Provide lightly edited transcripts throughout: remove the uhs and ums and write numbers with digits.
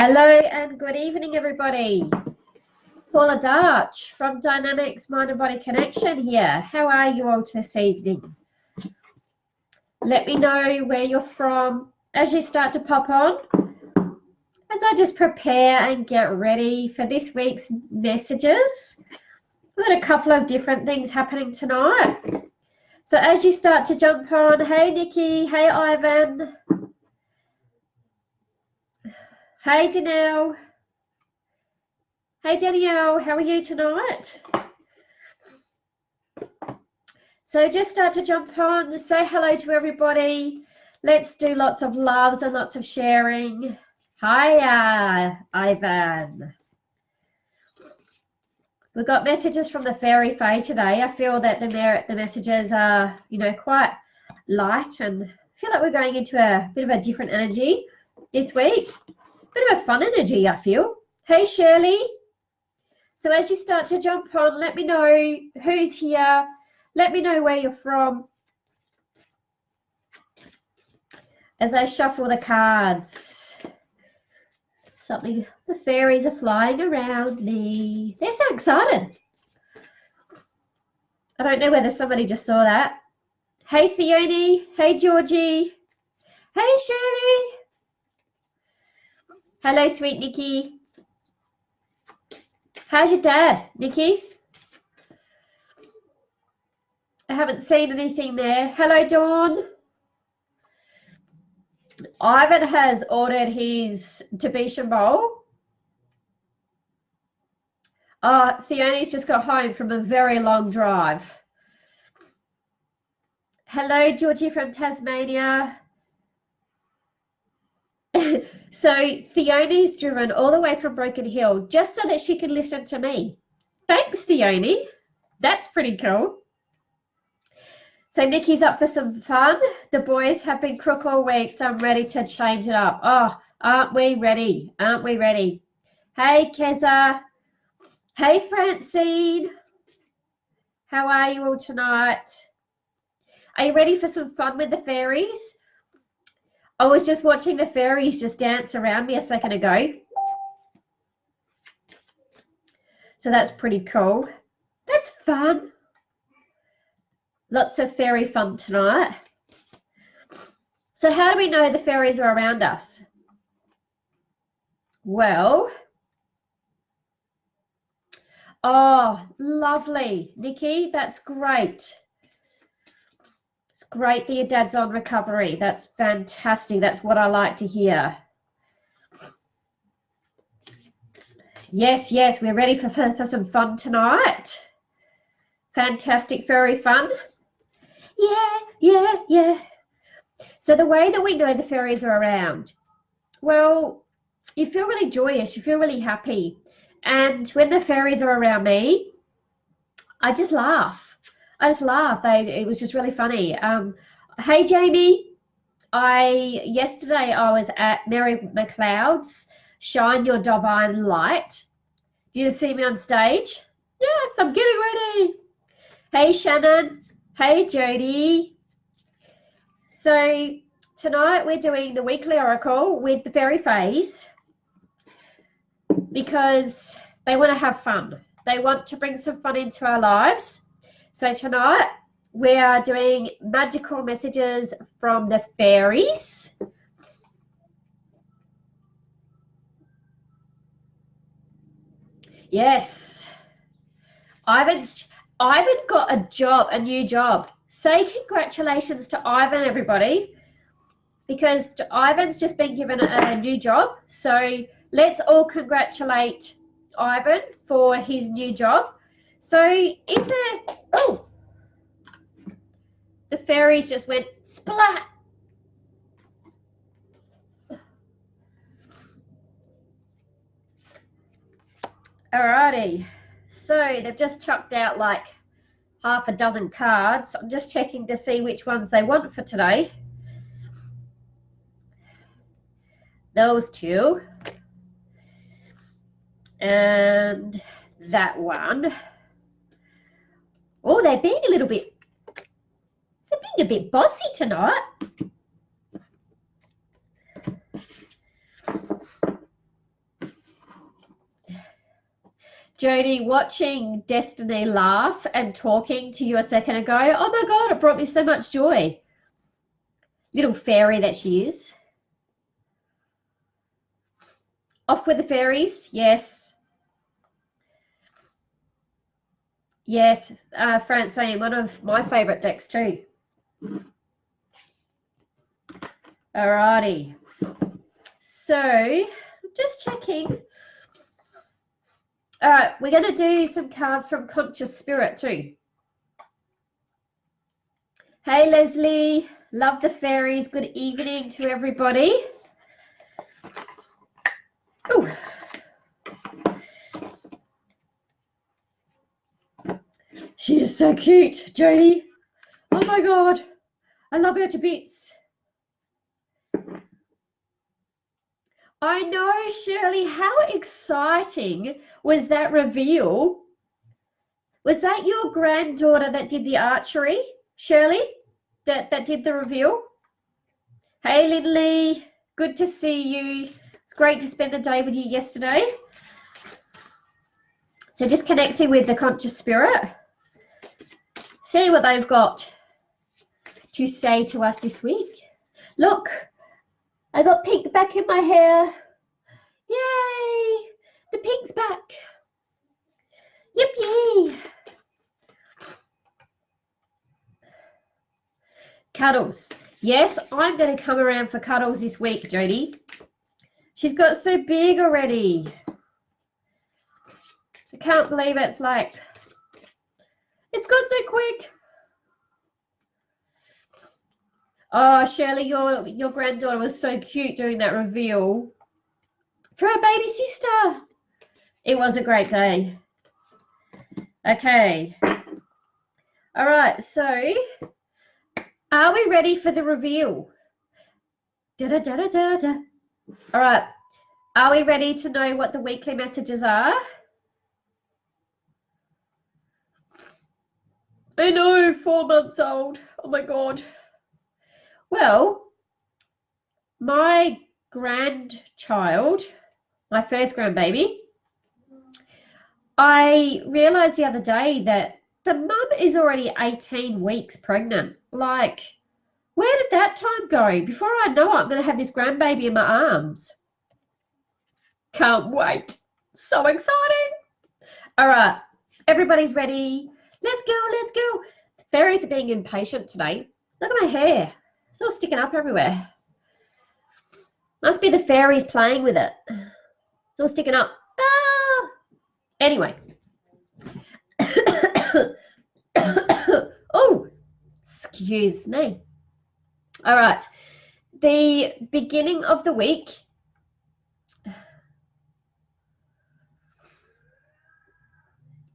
Hello and good evening, everybody. Paula Darch from Dynamics Mind and Body Connection here. How are you all this evening? Let me know where you're from as you start to pop on, as I just prepare and get ready for this week's messages. We've got a couple of different things happening tonight. So as you start to jump on, hey Nikki, hey Ivan, hey Danelle. Hey Danielle, how are you tonight? So just start to jump on, say hello to everybody. Let's do lots of loves and lots of sharing. Hi, Ivan. We've got messages from the Fairy Fae today. I feel that the messages are, quite light, and I feel like we're going into a bit of a different energy this week. Bit of a fun energy, I feel. Hey Shirley. So as you start to jump on, let me know who's here. Let me know where you're from. As I shuffle the cards. The fairies are flying around me. They're so excited. I don't know whether somebody just saw that. Hey Theone. Hey Georgie. Hey Shirley. Hello, sweet Nikki. How's your dad, Nikki? I haven't seen anything there. Hello, Dawn. Ivan has ordered his Tibetan bowl. Theone's just got home from a very long drive. Hello, Georgie from Tasmania. So Theone's driven all the way from Broken Hill just so that she can listen to me. Thanks, Theone. That's pretty cool. So Nikki's up for some fun. The boys have been crook all week, so I'm ready to change it up. Oh, aren't we ready? Aren't we ready? Hey, Keza. Hey, Francine. How are you all tonight? Are you ready for some fun with the fairies? I was just watching the fairies just dance around me a second ago. So that's pretty cool. That's fun. Lots of fairy fun tonight. So how do we know the fairies are around us? Well, oh, lovely, Nikki. That's great. It's great that your dad's on recovery. That's fantastic. That's what I like to hear. Yes, we're ready for some fun tonight. Fantastic fairy fun. Yeah. So the way that we know the fairies are around, well, you feel really joyous, you feel really happy. And when the fairies are around me, I just laugh. It was just really funny. Hey, Jamie. Yesterday I was at Mary McLeod's Shine Your Divine Light. Did you see me on stage? Yes, I'm getting ready. Hey, Shannon. Hey, Jody. So tonight we're doing the weekly oracle with the fairy fays because they want to have fun. They want to bring some fun into our lives. So tonight we are doing magical messages from the fairies. Yes. Ivan got a new job. Say congratulations to Ivan, everybody, because Ivan's just been given a new job. So let's all congratulate Ivan for his new job. So the fairies just went splat. Alrighty, so they've just chucked out like half a dozen cards. I'm just checking to see which ones they want for today. Those two. And that one. Oh, they're being a bit bossy tonight. Jody, watching Destiny laugh and talking to you a second ago, oh my God, it brought me so much joy. Little fairy that she is. Off with the fairies, yes. Yes, Francine, one of my favourite decks too. Alrighty. So, I'm just checking. All right, we're going to do some cards from Conscious Spirit too. Hey, Leslie. Love the fairies. Good evening to everybody. Ooh. She is so cute, Jodie. Oh my God. I love her to bits. I know, Shirley. How exciting was that reveal? Was that your granddaughter that did the archery, Shirley, that did the reveal? Hey, Lindley. Good to see you. It's great to spend a day with you yesterday. So just connecting with the Conscious Spirit. See what they've got to say to us this week. Look, I got pink back in my hair. Yay! The pink's back. Yippee! Cuddles. Yes, I'm going to come around for Cuddles this week, Jodie. She's got so big already. I can't believe it's like, it's gone so quick. Oh, Shirley, your granddaughter was so cute doing that reveal for her baby sister. It was a great day. Okay. All right, so are we ready for the reveal? Da-da-da-da-da-da. All right. Are we ready to know what the weekly messages are? I know, 4 months old. Oh my God. Well, my grandchild, my first grandbaby, I realized the other day that the mum is already 18 weeks pregnant. Like, where did that time go? Before I know it, I'm going to have this grandbaby in my arms. Can't wait. So exciting. All right, everybody's ready. Let's go, let's go. The fairies are being impatient today. Look at my hair. It's all sticking up everywhere. Must be the fairies playing with it. It's all sticking up. Ah! Anyway. Oh, excuse me. All right. The beginning of the week.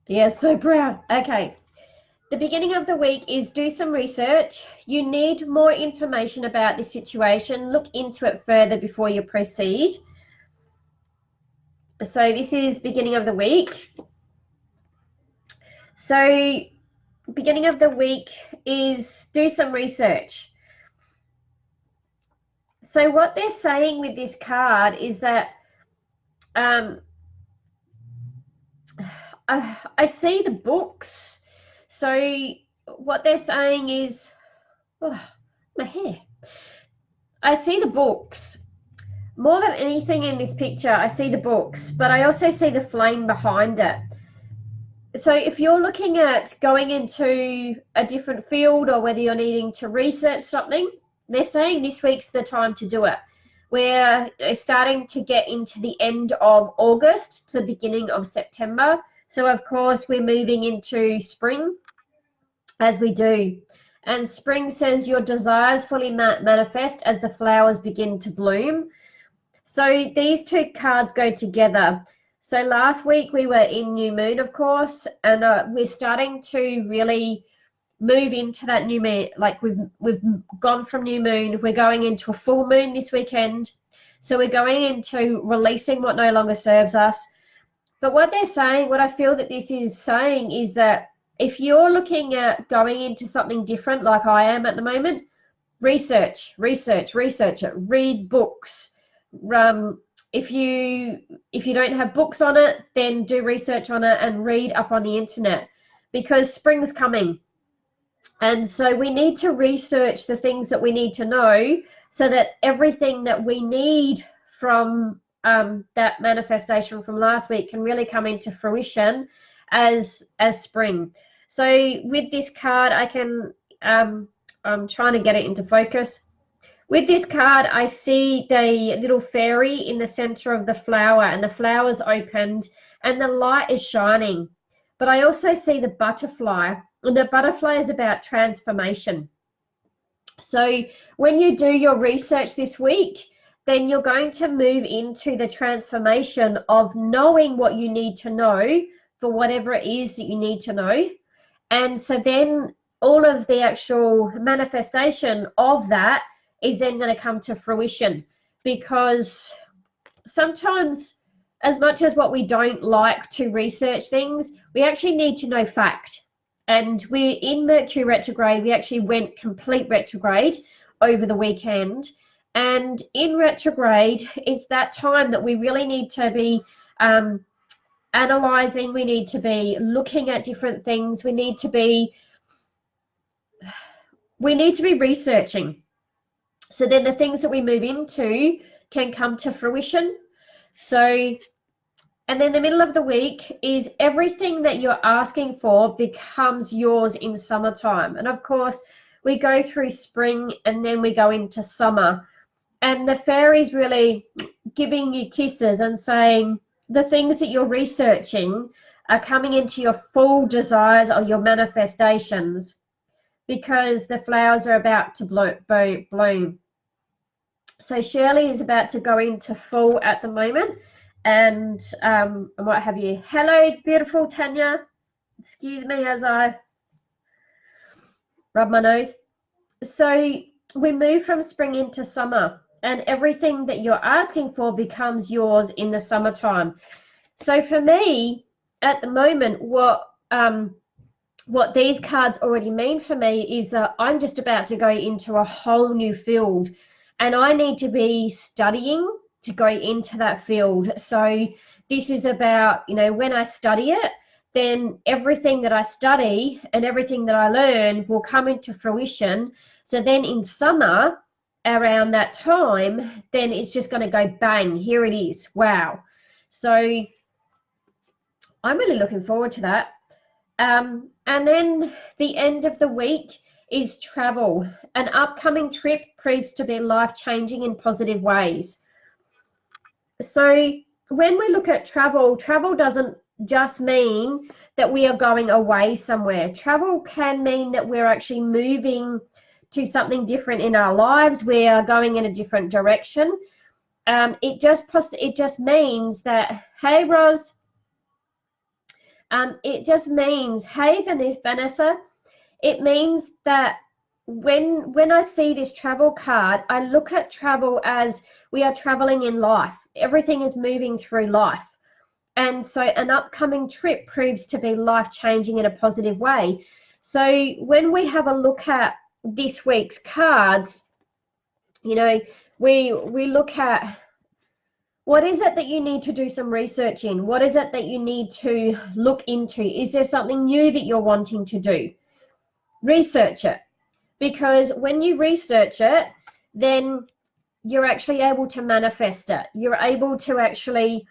Yeah, so proud. Okay. The beginning of the week is do some research. You need more information about this situation. Look into it further before you proceed. So this is beginning of the week. So beginning of the week is do some research. So what they're saying with this card is that I see the books. So what they're saying is, oh, my hair. I see the books. More than anything in this picture, I see the books, but I also see the flame behind it. So if you're looking at going into a different field or whether you're needing to research something, they're saying this week's the time to do it. We're starting to get into the end of August to the beginning of September. So, of course, we're moving into spring as we do. And spring says your desires fully manifest as the flowers begin to bloom. So these two cards go together. So last week we were in new moon, of course, and we're starting to really move into that new moon. Like we've gone from new moon, we're going into a full moon this weekend. So we're going into releasing what no longer serves us. But what they're saying, what I feel that this is saying is that if you're looking at going into something different like I am at the moment, research it, read books, If you don't have books on it, then do research on it and read up on the internet, because spring's coming. And so we need to research the things that we need to know, so that everything that we need from that manifestation from last week can really come into fruition as spring. So with this card, I can, I'm trying to get it into focus. With this card, I see the little fairy in the center of the flower, and the flower's opened and the light is shining. But I also see the butterfly, and the butterfly is about transformation. So when you do your research this week, then you're going to move into the transformation of knowing what you need to know for whatever it is that you need to know. And so then all of the actual manifestation of that is then going to come to fruition, because sometimes, as much as what we don't like to research things, we actually need to know fact. And we're in Mercury retrograde. We actually went complete retrograde over the weekend. And in retrograde, it's that time that we really need to be analyzing. We need to be looking at different things. We need to be researching. So then the things that we move into can come to fruition. So, and then the middle of the week is everything that you're asking for becomes yours in summertime. And of course, we go through spring and then we go into summer. And the fairies really giving you kisses and saying the things that you're researching are coming into your full desires or your manifestations, because the flowers are about to bloom. So Shirley is about to go into full at the moment, and what have you. Hello, beautiful Tanya. Excuse me as I rub my nose. So we move from spring into summer, and everything that you're asking for becomes yours in the summertime. So for me, at the moment, what these cards already mean for me is I'm just about to go into a whole new field, and I need to be studying to go into that field. So this is about, you know, when I study it, then everything that I study and everything that I learn will come into fruition. So then in summer, around that time, then it's just going to go bang, here it is. Wow. So I'm really looking forward to that. And then the end of the week is travel. An upcoming trip proves to be life-changing in positive ways. So when we look at travel, travel doesn't just mean that we are going away somewhere. Travel can mean that we're actually moving to something different in our lives. We are going in a different direction. It just means that, hey, Roz, it just means, hey, Vanessa, it means that when I see this travel card, I look at travel as we are traveling in life. Everything is moving through life. And so an upcoming trip proves to be life-changing in a positive way. So when we have a look at this week's cards, you know, we look at what is it that you need to do some research in? What is it that you need to look into? Is there something new that you're wanting to do? Research it. Because when you research it, then you're actually able to manifest it. You're able to actually,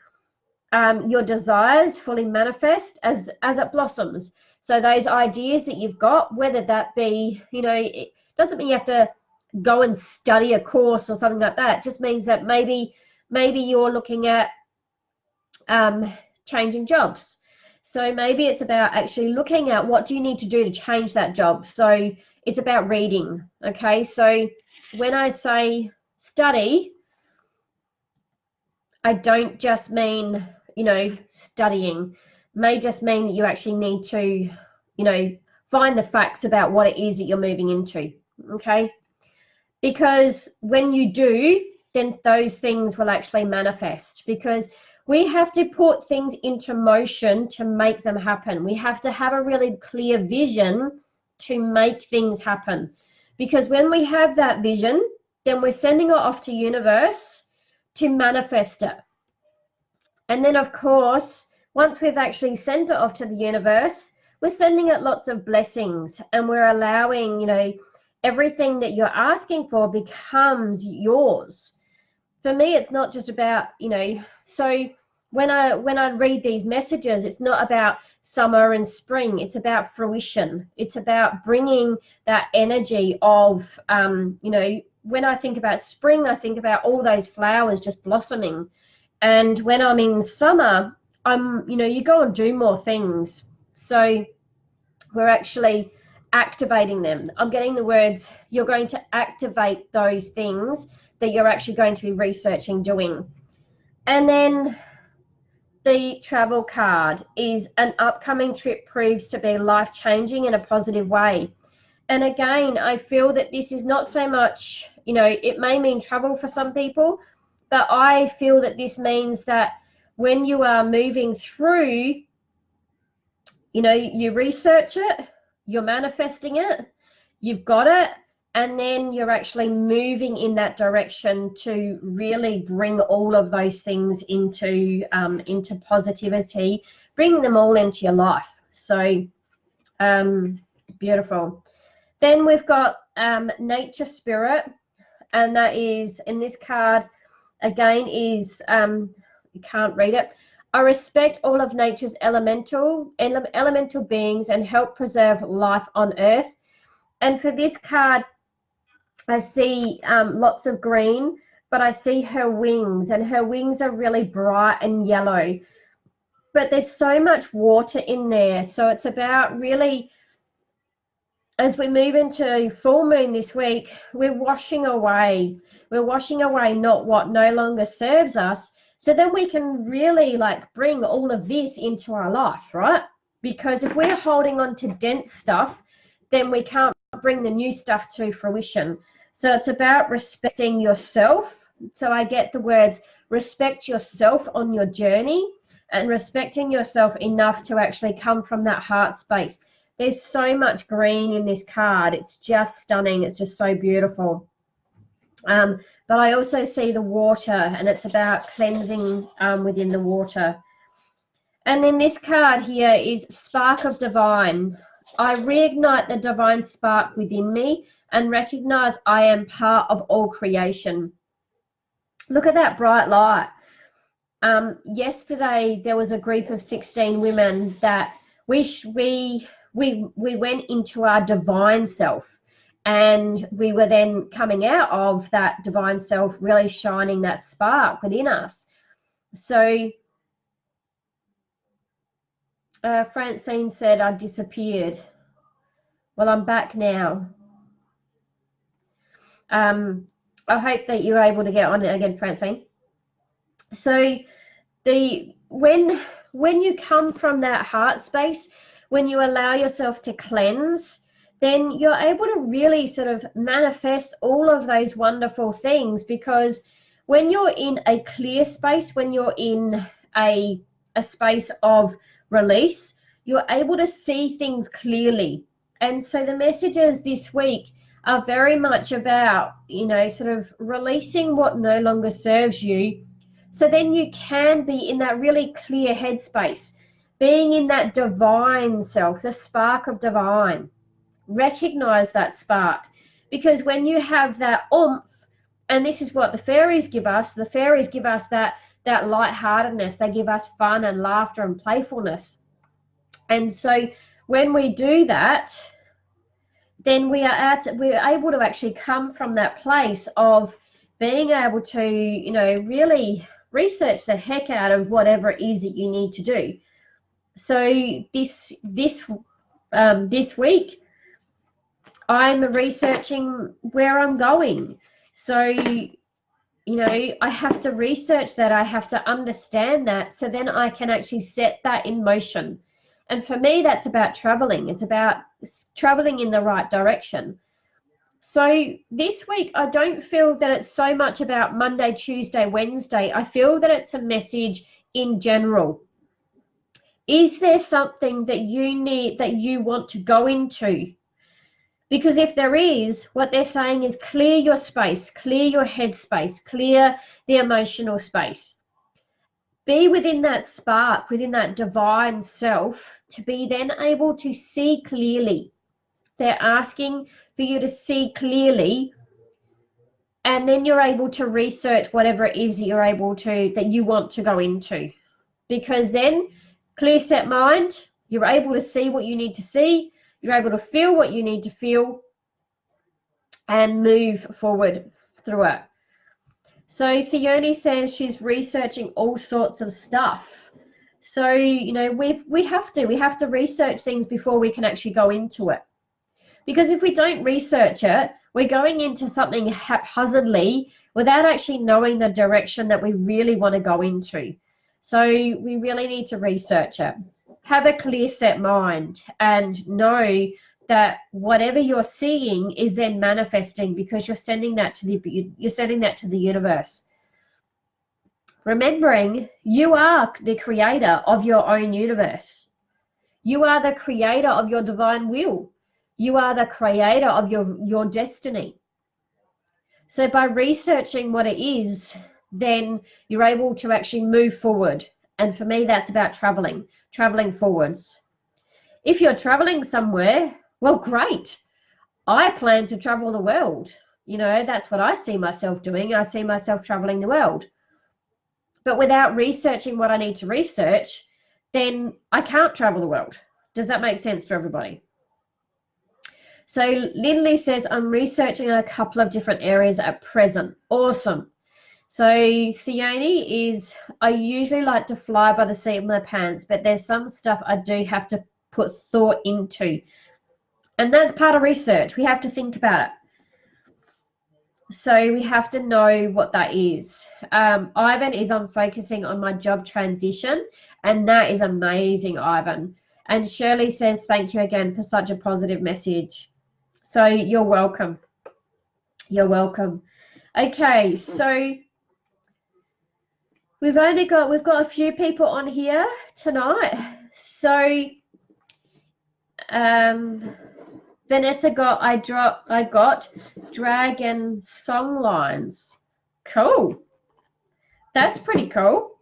your desires fully manifest as it blossoms. So those ideas that you've got, whether that be, you know, it doesn't mean you have to go and study a course or something like that. It just means that maybe you're looking at changing jobs. So maybe it's about actually looking at what do you need to do to change that job. So it's about reading. Okay, so when I say study, I don't just mean, you know, studying. May just mean that you actually need to, you know, find the facts about what it is that you're moving into. Okay, because when you do, then those things will actually manifest, because we have to put things into motion to make them happen. We have to have a really clear vision to make things happen, because when we have that vision, then we're sending it off to universe to manifest it. And then, of course, once we've actually sent it off to the universe, we're sending it lots of blessings, and we're allowing, you know, everything that you're asking for becomes yours. For me, it's not just about, you know, so when I read these messages, it's not about summer and spring. It's about fruition. It's about bringing that energy of, you know, when I think about spring, I think about all those flowers just blossoming. And when I'm in summer, you know, you go and do more things. So we're actually activating them. I'm getting the words, you're going to activate those things that you're actually going to be researching doing. And then the travel card is an upcoming trip proves to be life-changing in a positive way. And again, I feel that this is not so much, you know, it may mean travel for some people, but I feel that this means that when you are moving through, you know, you research it, you're manifesting it, you've got it, and then you're actually moving in that direction to really bring all of those things into positivity, bring them all into your life. So beautiful. Then we've got nature spirit, and that is, in this card again, is you can't read it. I respect all of nature's elemental beings and help preserve life on earth. And for this card, I see lots of green, but I see her wings, and her wings are really bright and yellow. But there's so much water in there. So it's about really, as we move into full moon this week, we're washing away. We're washing away not what no longer serves us. So then we can really like bring all of this into our life, right? Because if we're holding on to dense stuff, then we can't bring the new stuff to fruition. So it's about respecting yourself. So I get the words respect yourself on your journey, and respecting yourself enough to actually come from that heart space. There's so much green in this card. It's just stunning. It's just so beautiful. But I also see the water, and it's about cleansing within the water. And then this card here is Spark of Divine. I reignite the divine spark within me and recognize I am part of all creation. Look at that bright light. Yesterday, there was a group of 16 women that we went into our divine self, and we were then coming out of that divine self, really shining that spark within us. So Francine said, I disappeared. Well, I'm back now. I hope that you're able to get on it again, Francine. So when you come from that heart space, when you allow yourself to cleanse, then you're able to really sort of manifest all of those wonderful things. Because when you're in a clear space, when you're in a space of release, you're able to see things clearly. And so the messages this week are very much about, you know, sort of releasing what no longer serves you. So then you can be in that really clear headspace, being in that divine self, the spark of divine. Recognize that spark, because when you have that oomph, and this is what the fairies give us that lightheartedness. They give us fun and laughter and playfulness. And so when we do that, then we're able to actually come from that place of being able to, you know, really research the heck out of whatever it is that you need to do. So this week, I'm researching where I'm going. So, you know, I have to research that. I have to understand that, so then I can actually set that in motion. And for me, that's about traveling. It's about traveling in the right direction. So this week, I don't feel that it's so much about Monday, Tuesday, Wednesday. I feel that it's a message in general. Is there something that you need, that you want to go into? Because if there is, what they're saying is clear your space, clear your head space, clear the emotional space. be within that spark, within that divine self, to be then able to see clearly. They're asking for you to see clearly, and then you're able to research whatever it is that you want to go into. Because then, clear set mind, you're able to see what you need to see, you're able to feel what you need to feel, and move forward through it. So Theone says she's researching all sorts of stuff. So, you know, we have to research things before we can actually go into it. Because if we don't research it, we're going into something haphazardly without actually knowing the direction that we really want to go into. So we really need to research it. Have a clear set mind and know that whatever you're seeing is then manifesting, because you're sending that to the universe. Remembering you are the creator of your own universe. You are the creator of your divine will. You are the creator of your destiny. So by researching what it is, then you're able to actually move forward. And for me, that's about traveling forwards. If you're traveling somewhere, well, great. I plan to travel the world. You know, that's what I see myself doing. I see myself traveling the world. But without researching what I need to research, then I can't travel the world. Does that make sense to everybody? So Lindley says, I'm researching a couple of different areas at present. Awesome. So Theone is, I usually like to fly by the seat of my pants, but there's some stuff I do have to put thought into. And that's part of research. We have to think about it. So we have to know what that is. Ivan is on focusing on my job transition, and that is amazing, Ivan. And Shirley says, thank you again for such a positive message. So you're welcome. You're welcome. Okay, so we've got a few people on here tonight. So Vanessa I got dragon song lines. Cool. That's pretty cool.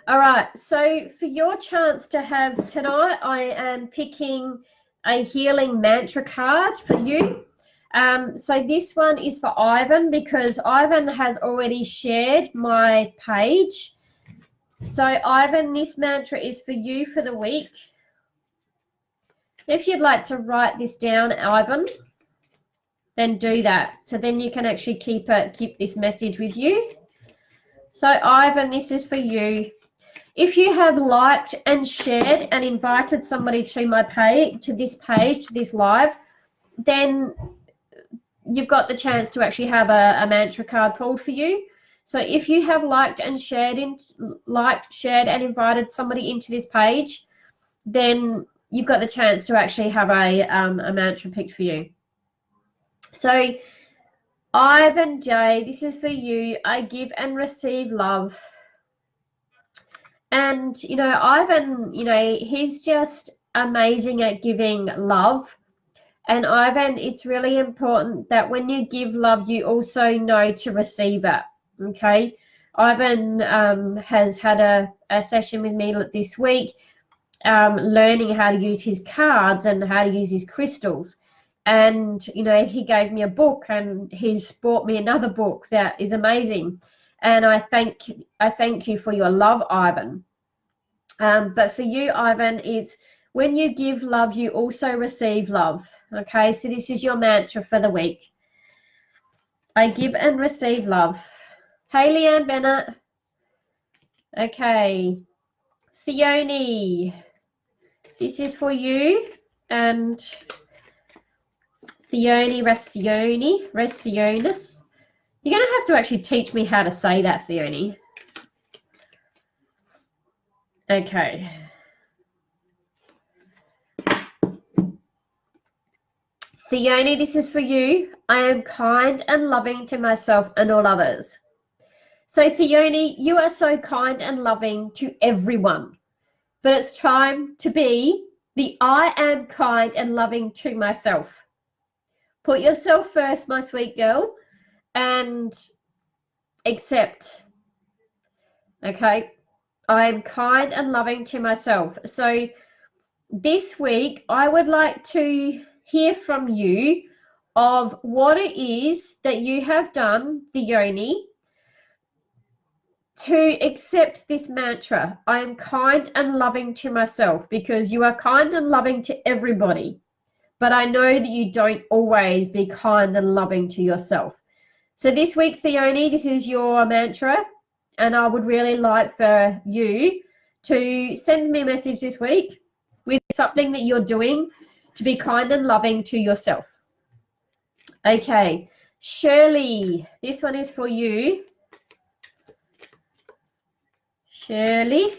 All right, so for your chance to have tonight, I am picking a healing mantra card for you. So this one is for Ivan, because Ivan has already shared my page. So Ivan, this mantra is for you for the week. If you'd like to write this down, Ivan, then do that. So then you can actually keep this message with you. So Ivan, this is for you. If you have liked and shared and invited somebody to my page, to this live, then you've got the chance to actually have a mantra card pulled for you. So if you have liked and shared and invited somebody into this page, then you've got the chance to actually have a mantra picked for you. So Ivan J, this is for you. I give and receive love. And, you know, Ivan, you know, he's just amazing at giving love. And Ivan, it's really important that when you give love, you also know to receive it, okay? Ivan has had a session with me this week, learning how to use his cards and how to use his crystals. And, you know, he gave me a book, and he's bought me another book that is amazing. And I thank you for your love, Ivan. But for you, Ivan, it's when you give love, you also receive love. Okay, so this is your mantra for the week. I give and receive love. Hey, Leanne Bennett. Okay. Theone, this is for you. And Theone Racionis. You're going to have to actually teach me how to say that, Theone. Okay. Theone, this is for you. I am kind and loving to myself and all others. So Theone, you are so kind and loving to everyone. But it's time to be the I am kind and loving to myself. Put yourself first, my sweet girl, and accept Okay, I am kind and loving to myself. So this week, I would like to hear from you of what it is that you have done, Theone, to accept this mantra. I am kind and loving to myself, because you are kind and loving to everybody. But I know that you don't always be kind and loving to yourself. So this week, Theone, this is your mantra, and I would really like for you to send me a message this week with something that you're doing to be kind and loving to yourself. Okay, Shirley, this one is for you. Shirley.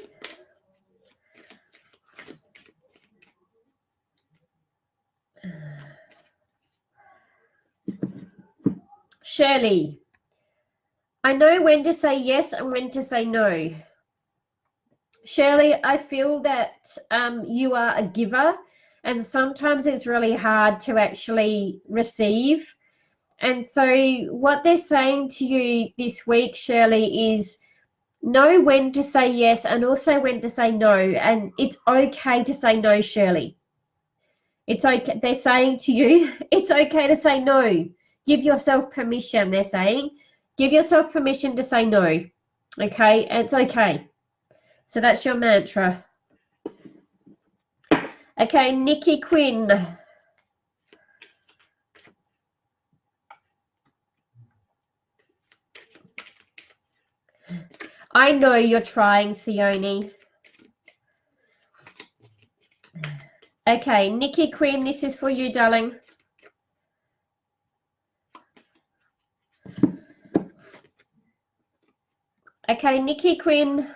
Shirley, I know when to say yes and when to say no. Shirley, I feel that you are a giver, and sometimes it's really hard to actually receive. And so what they're saying to you this week, Shirley, is know when to say yes and also when to say no. And it's okay to say no, Shirley. It's okay. They're saying to you, it's okay to say no. Give yourself permission, they're saying. Give yourself permission to say no. Okay? It's okay. So that's your mantra. Okay, Nikki Quinn. I know you're trying, Theone. Okay, Nikki Quinn, this is for you, darling. Okay, Nikki Quinn,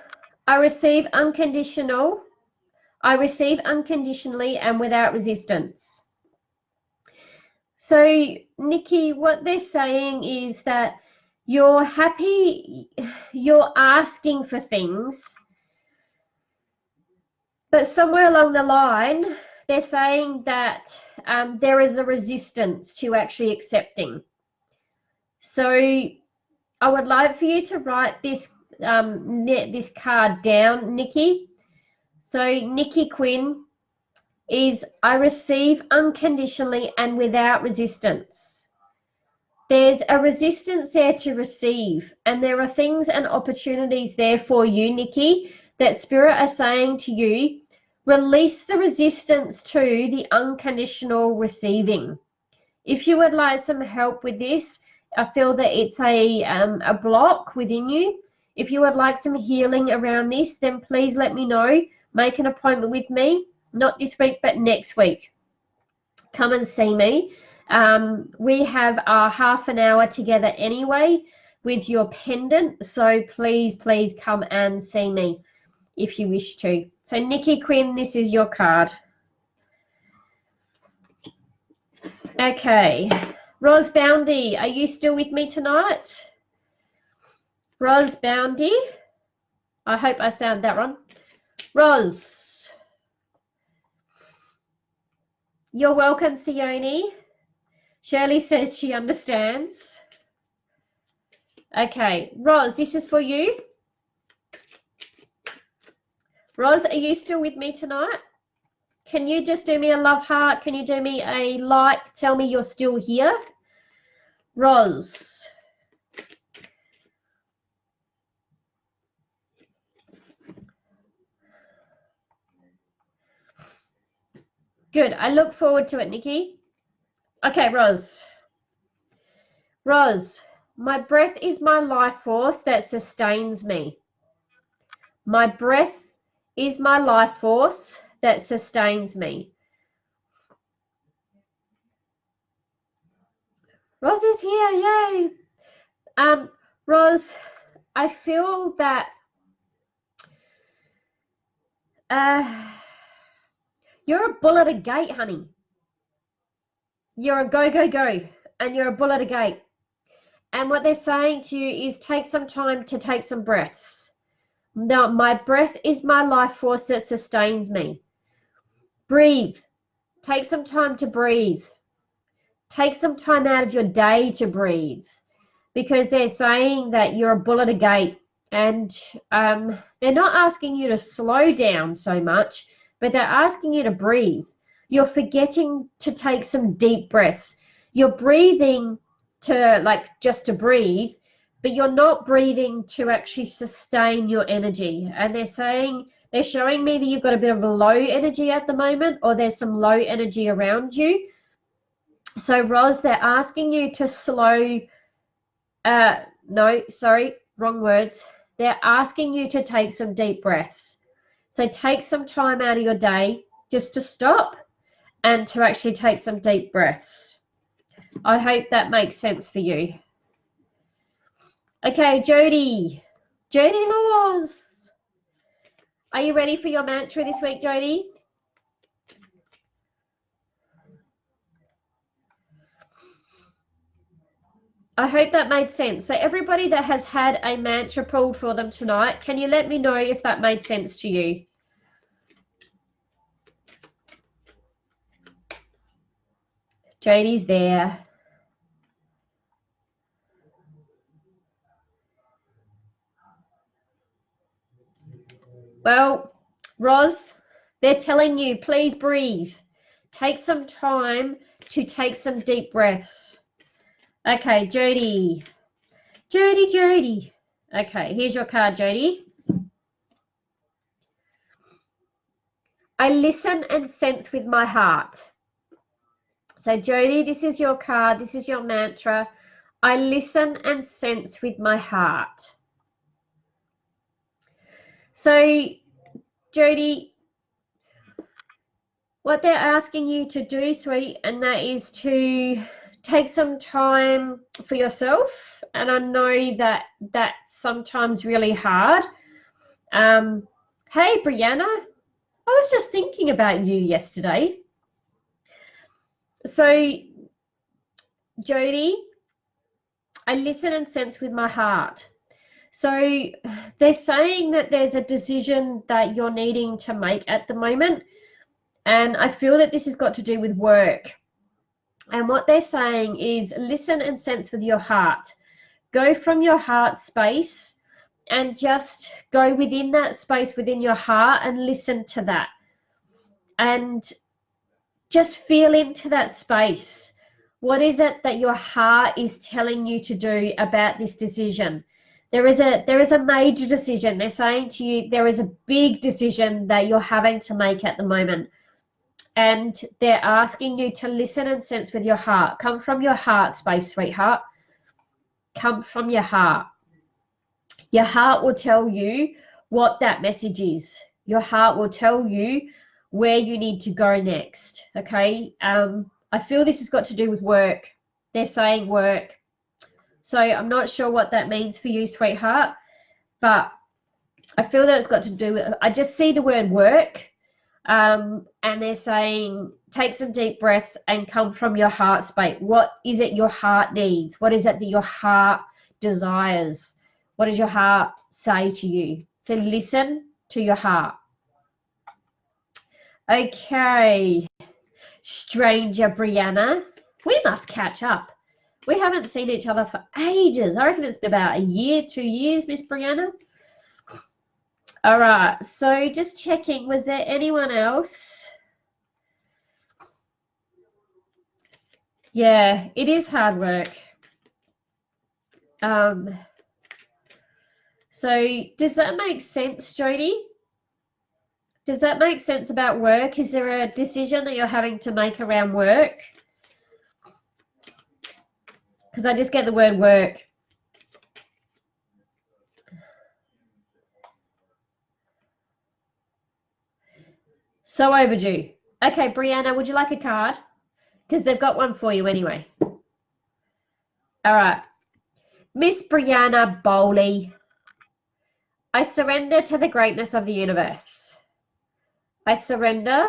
I receive unconditionally and without resistance. So, Nikki, what they're saying is that you're happy, you're asking for things, but somewhere along the line, they're saying that there is a resistance to actually accepting. So I would like for you to write this card down, Nikki. So Nikki Quinn is, I receive unconditionally and without resistance. There's a resistance there to receive, and there are things and opportunities there for you, Nikki, that Spirit are saying to you, release the resistance to the unconditional receiving. If you would like some help with this, I feel that it's a block within you. If you would like some healing around this, then please let me know. Make an appointment with me, not this week, but next week. Come and see me. We have our half an hour together anyway with your pendant, so please come and see me if you wish to. So Nikki Quinn, this is your card. Okay, Ros Boundy, are you still with me tonight? Ros Boundy, I hope I sound that wrong. Ros, you're welcome, Theone. Shirley says she understands. Okay, Ros, this is for you. Ros, are you still with me tonight? Can you just do me a love heart? Can you do me a like? Tell me you're still here. Ros. Good. I look forward to it, Nikki. Okay, Ros. Ros, my breath is my life force that sustains me. My breath is my life force that sustains me. Ros is here, yay! Ros, I feel that you're a bull at a gate, honey. You're a go, go, go, and you're a bull at a gate. And what they're saying to you is take some time to take some breaths. Now, my breath is my life force that sustains me. Breathe. Take some time to breathe. Take some time out of your day to breathe, because they're saying that you're a bull at a gate And they're not asking you to slow down so much, but they're asking you to breathe. You're forgetting to take some deep breaths. You're breathing to, like, just to breathe, but you're not breathing to actually sustain your energy. And they're showing me that you've got a bit of a low energy at the moment, or there's some low energy around you. So Roz, they're asking you to slow, no, sorry, wrong words. They're asking you to take some deep breaths. So take some time out of your day just to stop and to actually take some deep breaths. I hope that makes sense for you. Okay, Jody Laws. Are you ready for your mantra this week, Jody? I hope that made sense. So everybody that has had a mantra pulled for them tonight, can you let me know if that made sense to you? Jody's there. Well, Roz, they're telling you, please breathe. Take some time to take some deep breaths. Okay, Jody. Okay, here's your card, Jody. I listen and sense with my heart. So, Jody, this is your card. This is your mantra. I listen and sense with my heart. So, Jody, what they're asking you to do, sweet, and that is to take some time for yourself. And I know that that's sometimes really hard. Hey, Brianna, I was just thinking about you yesterday. So, Jody, I listen and sense with my heart. So they're saying that there's a decision that you're needing to make at the moment. And I feel that this has got to do with work. And what they're saying is listen and sense with your heart. Go from your heart space and just go within that space within your heart and listen to that. And just feel into that space. What is it that your heart is telling you to do about this decision? There is a major decision. They're saying to you there is a big decision that you're having to make at the moment. And they're asking you to listen and sense with your heart. Come from your heart space, sweetheart. Come from your heart. Your heart will tell you what that message is. Your heart will tell you where you need to go next, okay? I feel this has got to do with work. They're saying work. So I'm not sure what that means for you, sweetheart, but I feel that it's got to do with, I just see the word work, and they're saying take some deep breaths and come from your heart space. What is it your heart needs? What is it that your heart desires? What does your heart say to you? So listen to your heart. Okay, stranger Brianna, we must catch up. We haven't seen each other for ages. I reckon it's been about a year, 2 years, Miss Brianna. All right, so just checking, was there anyone else? Yeah, it is hard work. So does that make sense, Jody? Does that make sense about work? Is there a decision that you're having to make around work? Because I just get the word work. So overdue. Okay, Brianna, would you like a card? Because they've got one for you anyway. All right. Miss Brianna Bowley, I surrender to the greatness of the universe. I surrender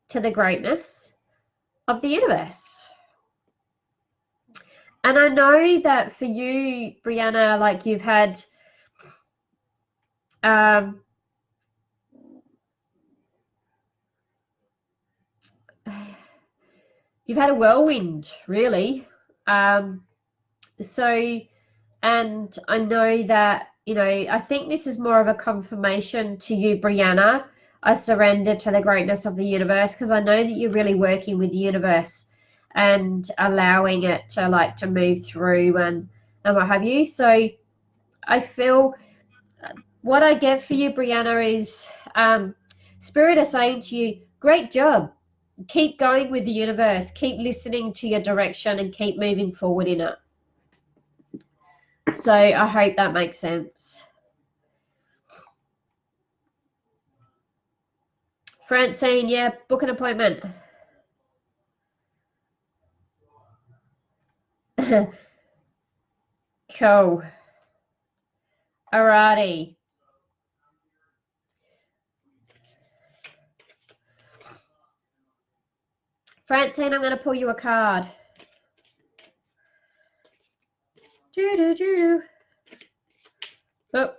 to the greatness of the universe. And I know that for you, Brianna, like you've had a whirlwind, really. And I know that you know, I think this is more of a confirmation to you, Brianna. I surrender to the greatness of the universe, because I know that you're really working with the universe and allowing it to like to move through and what have you. So I feel what I get for you, Brianna, is Spirit is saying to you, great job. Keep going with the universe. Keep listening to your direction and keep moving forward in it. So I hope that makes sense. Francine, yeah, book an appointment. Cool. Alrighty. Francine, I'm going to pull you a card. Oh,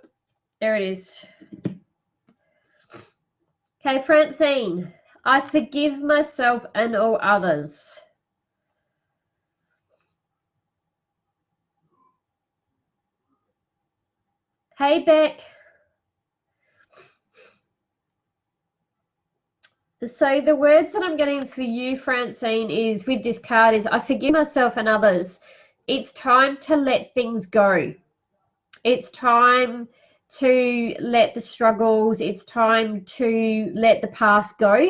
there it is. Okay, Francine, I forgive myself and all others. Hey, Beck. So the words that I'm getting for you, Francine, is with this card is I forgive myself and others. It's time to let things go. It's time to let the struggles, it's time to let the past go.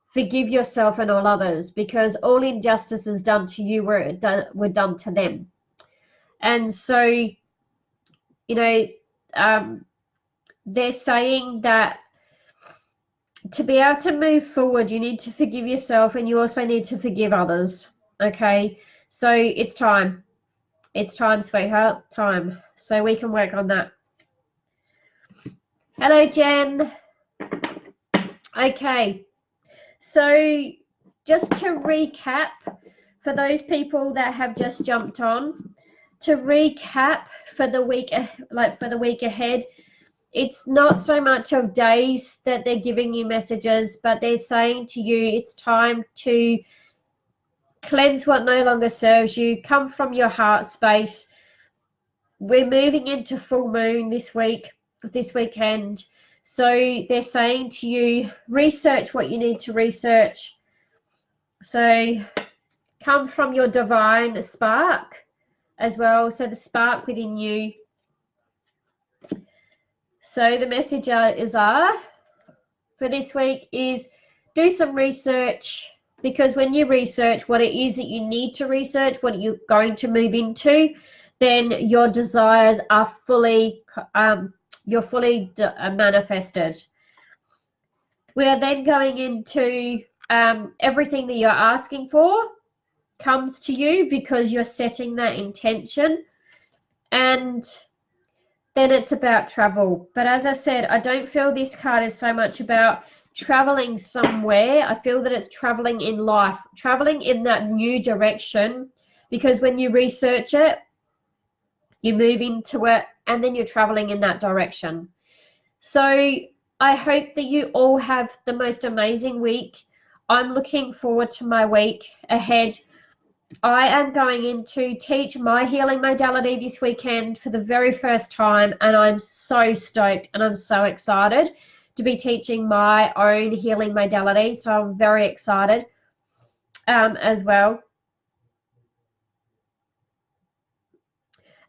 Forgive yourself and all others, because all injustices done to you were done to them. And so, you know, they're saying that to be able to move forward, you need to forgive yourself and you also need to forgive others. Okay, so it's time. It's time, sweetheart, time. So we can work on that. Hello, Jen. Okay, so just to recap, for those people that have just jumped on, to recap for the week, ahead, it's not so much of days that they're giving you messages, but they're saying to you it's time to cleanse what no longer serves you, come from your heart space. We're moving into full moon this weekend. So they're saying to you, research what you need to research. So come from your divine spark as well. So the spark within you. So the message for this week is do some research, because when you research what it is that you need to research, what you're going to move into, then your desires are fully manifested. We are then going into everything that you're asking for comes to you because you're setting that intention, and then it's about travel. But as I said, I don't feel this card is so much about traveling somewhere. I feel that it's traveling in life, traveling in that new direction, because when you research it, you move into it, and then you're traveling in that direction. So I hope that you all have the most amazing week. I'm looking forward to my week ahead. I am going in to teach my healing modality this weekend for the very first time, and I'm so stoked and I'm so excited to be teaching my own healing modality. So I'm very excited as well.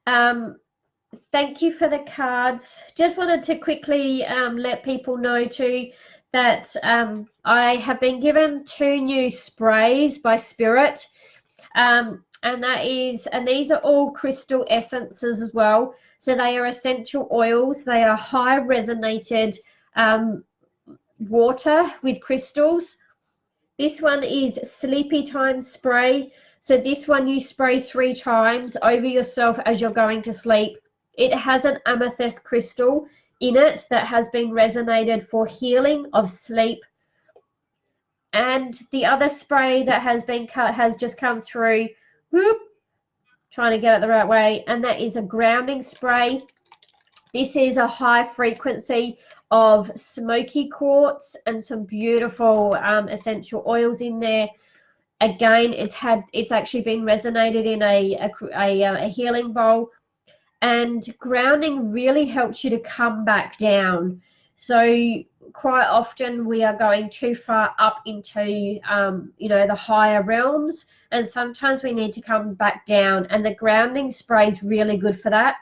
Thank you for the cards. Just wanted to quickly let people know too that I have been given 2 new sprays by Spirit. And these are all crystal essences as well. So they are essential oils. They are high resonated water with crystals. This one is Sleepy Time Spray. So this one you spray 3 times over yourself as you're going to sleep. It has an amethyst crystal in it that has been resonated for healing of sleep. And the other spray that has been cut has just come through. Whoop, trying to get it the right way, and that is a grounding spray. This is a high frequency of smoky quartz and some beautiful essential oils in there. Again, it's actually been resonated in a healing bowl, and grounding really helps you to come back down. So quite often we are going too far up into you know, the higher realms, and sometimes we need to come back down, and the grounding spray is really good for that.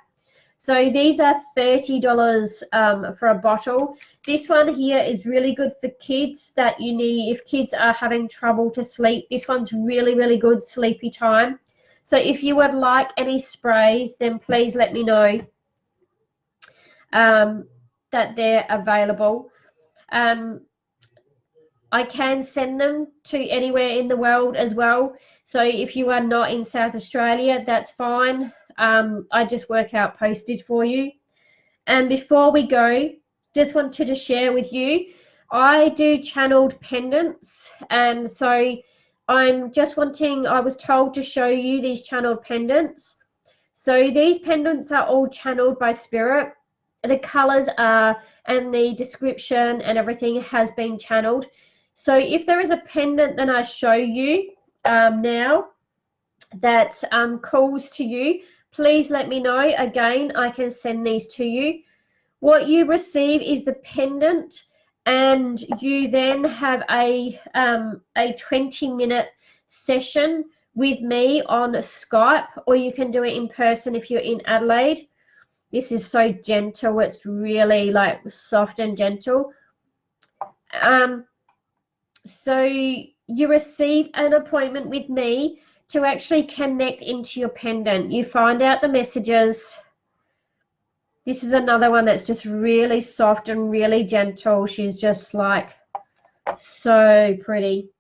So these are $30 for a bottle. This one here is really good for kids that you need, if kids are having trouble to sleep. This one's really, really good sleepy time. So if you would like any sprays, then please let me know that they're available. I can send them to anywhere in the world as well. So if you are not in South Australia, that's fine. I just work out postage for you. And before we go, just wanted to share with you, I do channeled pendants, and so I'm just wanting, I was told to show you these channeled pendants. So these pendants are all channeled by spirit. The colors are, and the description and everything has been channeled. So if there is a pendant that I show you now that calls to you, please let me know. Again, I can send these to you. What you receive is the pendant, and you then have a 20-minute session with me on Skype, or you can do it in person if you're in Adelaide. This is so gentle. It's really like soft and gentle. So you receive an appointment with me to actually connect into your pendant. You find out the messages. This is another one that's just really soft and really gentle. She's just like so pretty.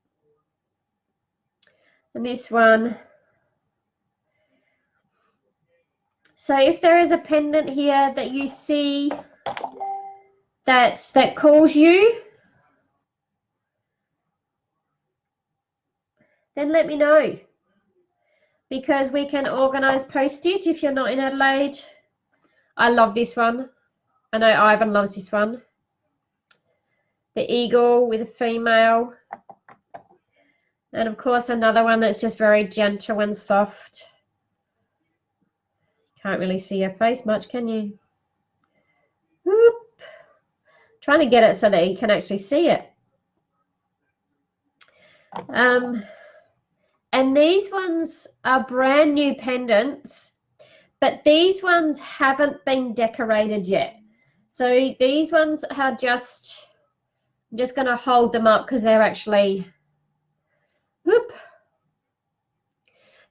And this one. So if there is a pendant here that you see that calls you, then let me know, because we can organize postage if you're not in Adelaide. I love this one. I know Ivan loves this one. The eagle with a female. And of course another one that's just very gentle and soft. Can't really see her face much, can you? Whoop. Trying to get it so that you can actually see it. And these ones are brand new pendants, but these ones haven't been decorated yet. So these ones are just, I'm just going to hold them up because they're actually, whoop,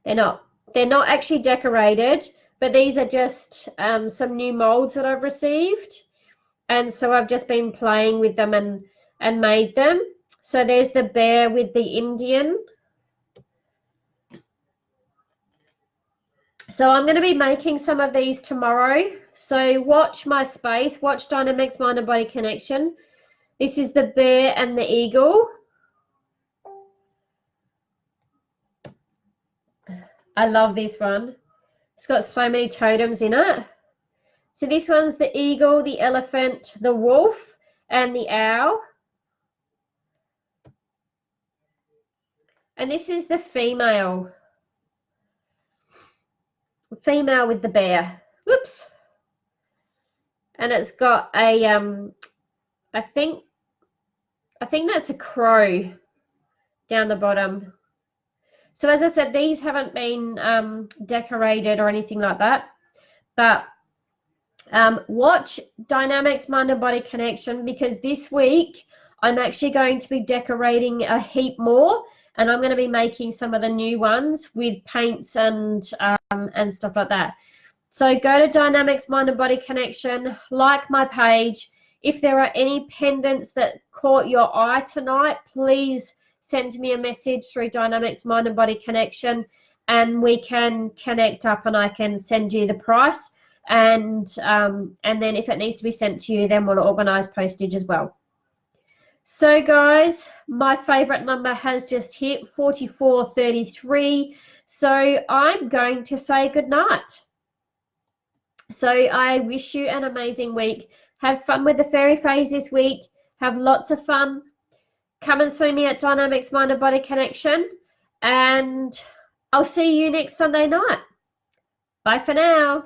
they're not actually decorated, but these are just some new molds that I've received. And so I've just been playing with them and made them. So there's the bear with the Indian. So I'm going to be making some of these tomorrow. So watch my space, watch Dynamics Mind and Body Connection. This is the bear and the eagle. I love this one. It's got so many totems in it. So this one's the eagle, the elephant, the wolf, and the owl. And this is the female. Female with the bear. Whoops. And it's got a I think that's a crow down the bottom. So as I said, these haven't been decorated or anything like that, but watch Dynamics Mind and Body Connection, because this week I'm actually going to be decorating a heap more, and I'm going to be making some of the new ones with paints and stuff like that. So go to Dynamics Mind and Body Connection, like my page. If there are any pendants that caught your eye tonight, please send me a message through Dynamics Mind and Body Connection, and we can connect up and I can send you the price. And then if it needs to be sent to you, then we'll organize postage as well. So guys, my favorite number has just hit 4433. So I'm going to say good night. So I wish you an amazing week. Have fun with the fairy phase this week. Have lots of fun. Come and see me at Dynamics Mind and Body Connection. And I'll see you next Sunday night. Bye for now.